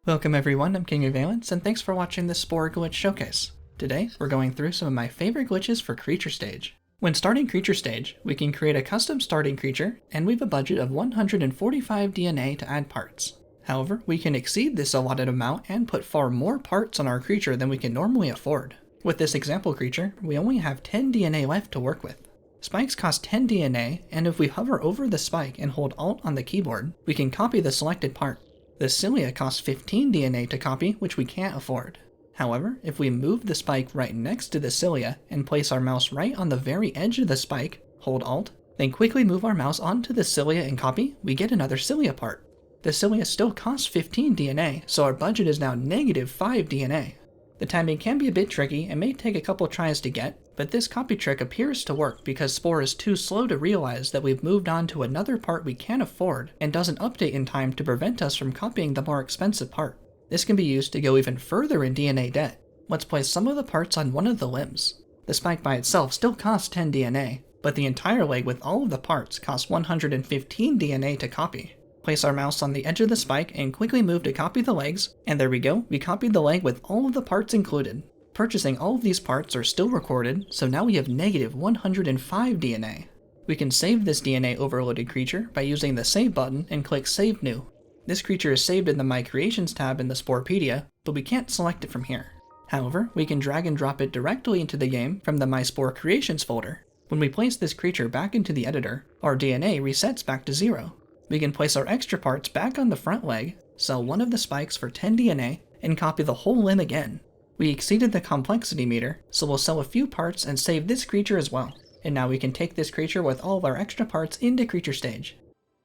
Welcome everyone, I'm King Xeilot, and thanks for watching this Spore glitch showcase. Today, we're going through some of my favorite glitches for Creature Stage. When starting Creature Stage, we can create a custom starting creature, and we have a budget of 145 DNA to add parts. However, we can exceed this allotted amount and put far more parts on our creature than we can normally afford. With this example creature, we only have 10 DNA left to work with. Spikes cost 10 DNA, and if we hover over the spike and hold Alt on the keyboard, we can copy the selected part. The cilia costs 15 DNA to copy, which we can't afford. However, if we move the spike right next to the cilia and place our mouse right on the very edge of the spike, hold Alt, then quickly move our mouse onto the cilia and copy, we get another cilia part. The cilia still costs 15 DNA, so our budget is now negative 5 DNA. The timing can be a bit tricky and may take a couple tries to get, but this copy trick appears to work because Spore is too slow to realize that we've moved on to another part we can't afford and doesn't update in time to prevent us from copying the more expensive part. This can be used to go even further in DNA debt. Let's place some of the parts on one of the limbs. The spike by itself still costs 10 DNA, but the entire leg with all of the parts costs 115 DNA to copy. Place our mouse on the edge of the spike and quickly move to copy the legs, and there we go, we copied the leg with all of the parts included. Purchasing all of these parts are still recorded, so now we have negative 105 DNA. We can save this DNA overloaded creature by using the Save button and click Save New. This creature is saved in the My Creations tab in the Sporepedia, but we can't select it from here. However, we can drag and drop it directly into the game from the My Spore Creations folder. When we place this creature back into the editor, our DNA resets back to 0. We can place our extra parts back on the front leg, sell one of the spikes for 10 DNA, and copy the whole limb again. We exceeded the complexity meter, so we'll sell a few parts and save this creature as well. And now we can take this creature with all of our extra parts into Creature Stage.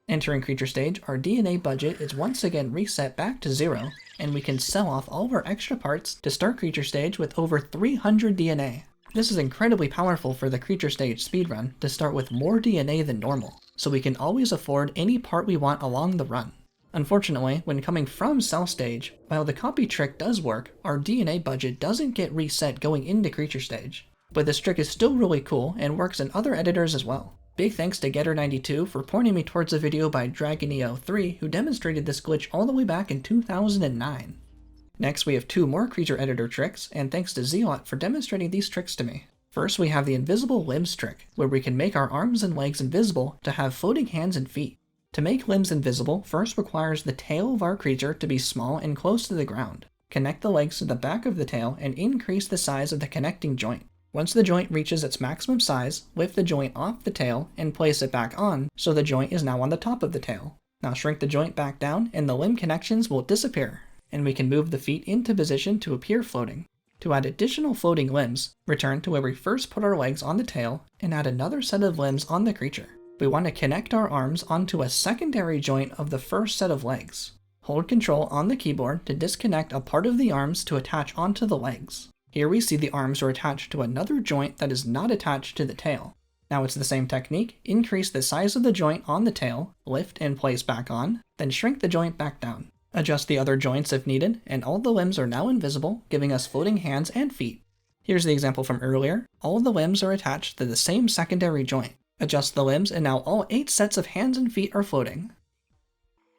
Entering Creature Stage, our DNA budget is once again reset back to 0, and we can sell off all of our extra parts to start Creature Stage with over 300 DNA. This is incredibly powerful for the Creature Stage speedrun to start with more DNA than normal, so we can always afford any part we want along the run. Unfortunately, when coming from Cell Stage, while the copy trick does work, our DNA budget doesn't get reset going into Creature Stage. But this trick is still really cool and works in other editors as well. Big thanks to Getter92 for pointing me towards a video by DragonEO3 who demonstrated this glitch all the way back in 2009. Next, we have two more creature editor tricks, and thanks to Xeilot for demonstrating these tricks to me. First, we have the invisible limbs trick, where we can make our arms and legs invisible to have floating hands and feet. To make limbs invisible first requires the tail of our creature to be small and close to the ground. Connect the legs to the back of the tail and increase the size of the connecting joint. Once the joint reaches its maximum size, lift the joint off the tail and place it back on so the joint is now on the top of the tail. Now shrink the joint back down and the limb connections will disappear, and we can move the feet into position to appear floating. To add additional floating limbs, return to where we first put our legs on the tail and add another set of limbs on the creature. We want to connect our arms onto a secondary joint of the first set of legs. Hold Ctrl on the keyboard to disconnect a part of the arms to attach onto the legs. Here we see the arms are attached to another joint that is not attached to the tail. Now it's the same technique, increase the size of the joint on the tail, lift and place back on, then shrink the joint back down. Adjust the other joints if needed, and all the limbs are now invisible, giving us floating hands and feet. Here's the example from earlier. All of the limbs are attached to the same secondary joint. Adjust the limbs and now all 8 sets of hands and feet are floating.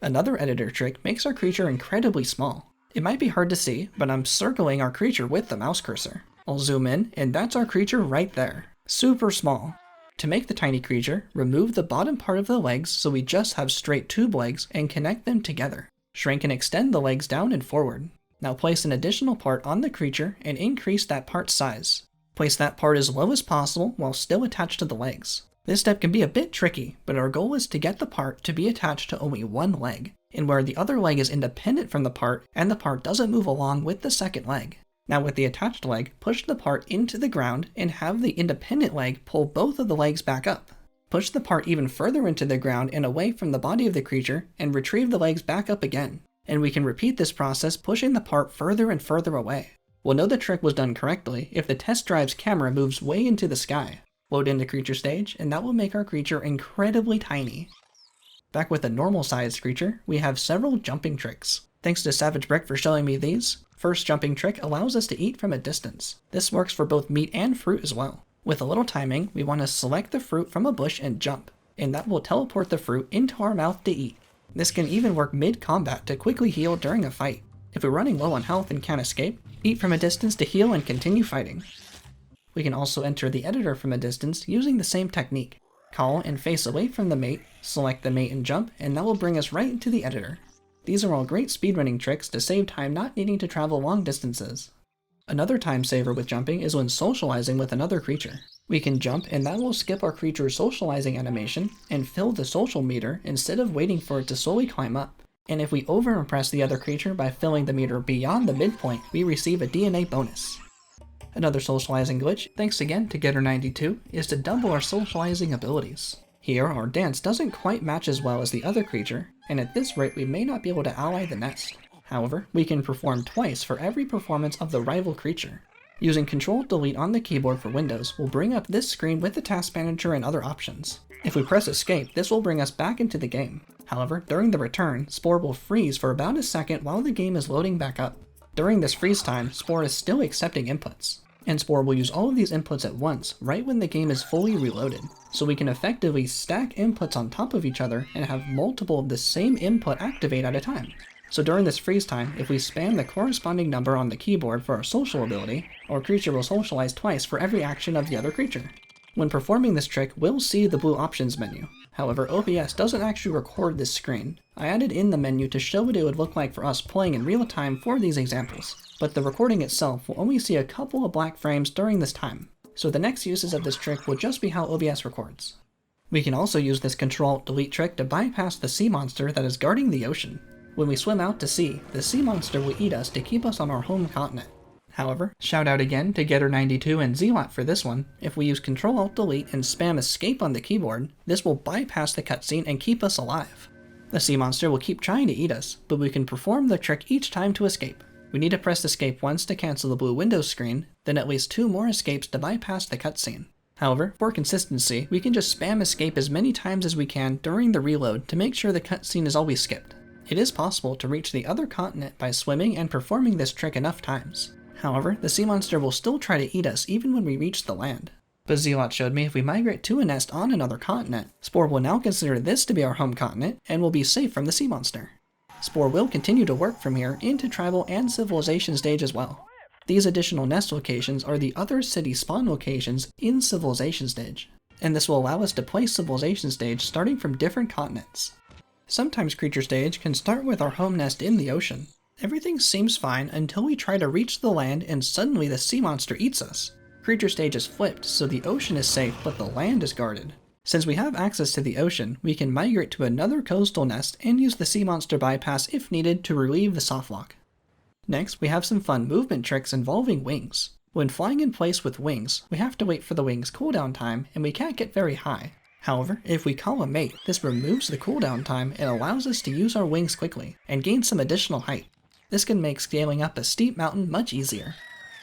Another editor trick makes our creature incredibly small. It might be hard to see, but I'm circling our creature with the mouse cursor. I'll zoom in, and that's our creature right there. Super small. To make the tiny creature, remove the bottom part of the legs so we just have straight tube legs and connect them together. Shrink and extend the legs down and forward. Now place an additional part on the creature and increase that part's size. Place that part as low as possible while still attached to the legs. This step can be a bit tricky, but our goal is to get the part to be attached to only one leg, and where the other leg is independent from the part and the part doesn't move along with the second leg. Now with the attached leg, push the part into the ground and have the independent leg pull both of the legs back up. Push the part even further into the ground and away from the body of the creature and retrieve the legs back up again. And we can repeat this process pushing the part further and further away. We'll know the trick was done correctly if the test drive's camera moves way into the sky. Load into Creature Stage, and that will make our creature incredibly tiny. Back with a normal sized creature, we have several jumping tricks. Thanks to Savage Brick for showing me these. First jumping trick allows us to eat from a distance. This works for both meat and fruit as well. With a little timing, we want to select the fruit from a bush and jump, and that will teleport the fruit into our mouth to eat. This can even work mid-combat to quickly heal during a fight. If we're running low on health and can't escape, eat from a distance to heal and continue fighting. We can also enter the editor from a distance using the same technique. Call and face away from the mate, select the mate and jump, and that will bring us right into the editor. These are all great speedrunning tricks to save time not needing to travel long distances. Another time saver with jumping is when socializing with another creature. We can jump and that will skip our creature's socializing animation and fill the social meter instead of waiting for it to slowly climb up. And if we over-impress the other creature by filling the meter beyond the midpoint, we receive a DNA bonus. Another socializing glitch, thanks again to Getter92, is to double our socializing abilities. Here, our dance doesn't quite match as well as the other creature, and at this rate we may not be able to ally the nest. However, we can perform twice for every performance of the rival creature. Using Ctrl-Delete on the keyboard for Windows will bring up this screen with the task manager and other options. If we press escape, this will bring us back into the game. However, during the return, Spore will freeze for about a second while the game is loading back up. During this freeze time, Spore is still accepting inputs, and Spore will use all of these inputs at once right when the game is fully reloaded, so we can effectively stack inputs on top of each other and have multiple of the same input activate at a time. So during this freeze time, if we spam the corresponding number on the keyboard for our social ability, our creature will socialize twice for every action of the other creature. When performing this trick, we'll see the blue options menu. However, OBS doesn't actually record this screen. I added in the menu to show what it would look like for us playing in real time for these examples, but the recording itself will only see a couple of black frames during this time. So the next uses of this trick will just be how OBS records. We can also use this Ctrl-Delete trick to bypass the sea monster that is guarding the ocean. When we swim out to sea, the sea monster will eat us to keep us on our home continent. However, shout out again to Getter92 and Xeilot for this one. If we use Ctrl-Alt-Delete and spam escape on the keyboard, this will bypass the cutscene and keep us alive. The sea monster will keep trying to eat us, but we can perform the trick each time to escape. We need to press escape once to cancel the blue Windows screen, then at least 2 more escapes to bypass the cutscene. However, for consistency, we can just spam escape as many times as we can during the reload to make sure the cutscene is always skipped. It is possible to reach the other continent by swimming and performing this trick enough times. However, the sea monster will still try to eat us even when we reach the land. But Xeilot showed me if we migrate to a nest on another continent, Spore will now consider this to be our home continent and will be safe from the sea monster. Spore will continue to work from here into tribal and civilization stage as well. These additional nest locations are the other city spawn locations in civilization stage, and this will allow us to play civilization stage starting from different continents. Sometimes creature stage can start with our home nest in the ocean. Everything seems fine until we try to reach the land and suddenly the sea monster eats us. Creature stage is flipped, so the ocean is safe but the land is guarded. Since we have access to the ocean, we can migrate to another coastal nest and use the sea monster bypass if needed to relieve the softlock. Next, we have some fun movement tricks involving wings. When flying in place with wings, we have to wait for the wings' cooldown time and we can't get very high. However, if we call a mate, this removes the cooldown time and allows us to use our wings quickly and gain some additional height. This can make scaling up a steep mountain much easier.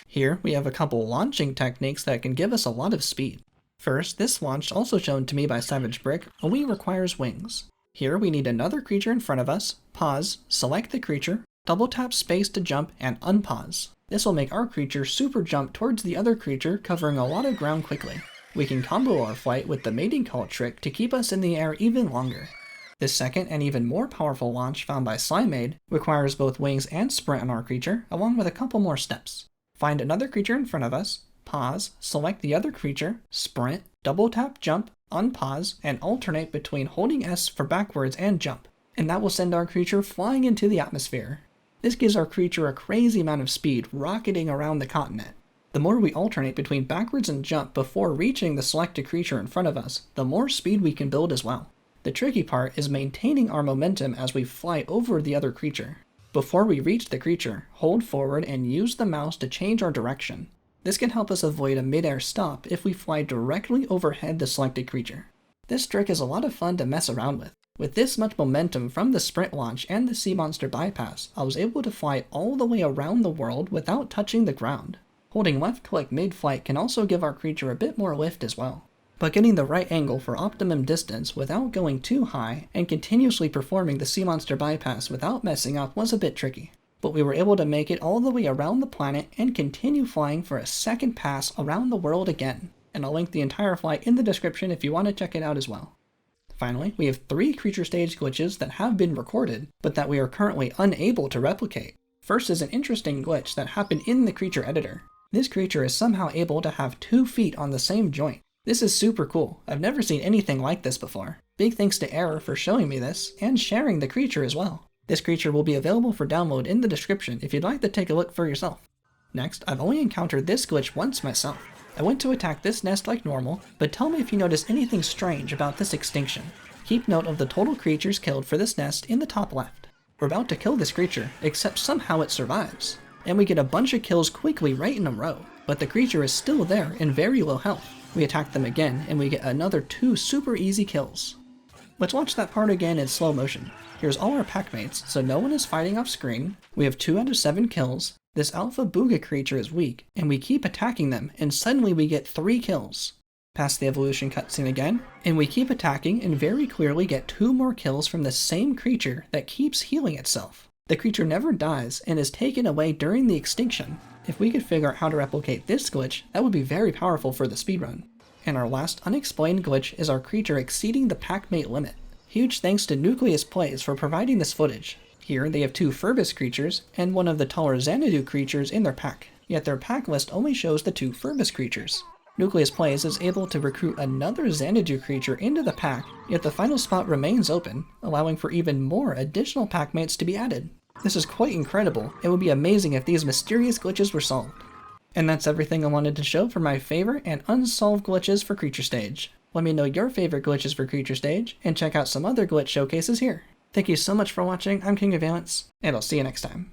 Here, we have a couple launching techniques that can give us a lot of speed. First, this launch, also shown to me by Savage Brick, only requires wings. Here we need another creature in front of us, pause, select the creature, double tap space to jump, and unpause. This will make our creature super jump towards the other creature, covering a lot of ground quickly. We can combo our flight with the mating call trick to keep us in the air even longer. This second and even more powerful launch found by Slimeade requires both wings and sprint on our creature, along with a couple more steps. Find another creature in front of us, pause, select the other creature, sprint, double tap jump, unpause, and alternate between holding S for backwards and jump, and that will send our creature flying into the atmosphere. This gives our creature a crazy amount of speed, rocketing around the continent. The more we alternate between backwards and jump before reaching the selected creature in front of us, the more speed we can build as well. The tricky part is maintaining our momentum as we fly over the other creature. Before we reach the creature, hold forward and use the mouse to change our direction. This can help us avoid a mid-air stop if we fly directly overhead the selected creature. This trick is a lot of fun to mess around with. With this much momentum from the sprint launch and the sea monster bypass, I was able to fly all the way around the world without touching the ground. Holding left click mid-flight can also give our creature a bit more lift as well. But getting the right angle for optimum distance without going too high and continuously performing the sea monster bypass without messing up was a bit tricky. But we were able to make it all the way around the planet and continue flying for a second pass around the world again. And I'll link the entire flight in the description if you want to check it out as well. Finally, we have 3 creature stage glitches that have been recorded, but that we are currently unable to replicate. First is an interesting glitch that happened in the creature editor. This creature is somehow able to have 2 feet on the same joint. This is super cool. I've never seen anything like this before. Big thanks to Error for showing me this, and sharing the creature as well. This creature will be available for download in the description if you'd like to take a look for yourself. Next, I've only encountered this glitch once myself. I went to attack this nest like normal, but tell me if you notice anything strange about this extinction. Keep note of the total creatures killed for this nest in the top left. We're about to kill this creature, except somehow it survives. And we get a bunch of kills quickly right in a row, but the creature is still there in very low health. We attack them again, and we get another 2 super easy kills. Let's watch that part again in slow motion. Here's all our packmates, so no one is fighting off screen. We have 2 out of 7 kills. This alpha booga creature is weak, and we keep attacking them, and suddenly we get 3 kills. Past the evolution cutscene again, and we keep attacking and very clearly get 2 more kills from the same creature that keeps healing itself. The creature never dies and is taken away during the extinction. If we could figure out how to replicate this glitch, that would be very powerful for the speedrun. And our last unexplained glitch is our creature exceeding the packmate limit. Huge thanks to Nucleus Plays for providing this footage. Here they have 2 Furbus creatures and one of the taller Xanadu creatures in their pack, yet their pack list only shows the 2 Furbus creatures. Nucleus Plays is able to recruit another Xanadu creature into the pack, yet the final spot remains open, allowing for even more additional packmates to be added. This is quite incredible. It would be amazing if these mysterious glitches were solved. And that's everything I wanted to show for my favorite and unsolved glitches for Creature Stage. Let me know your favorite glitches for Creature Stage, and check out some other glitch showcases here. Thank you so much for watching. I'm King of Valence, and I'll see you next time.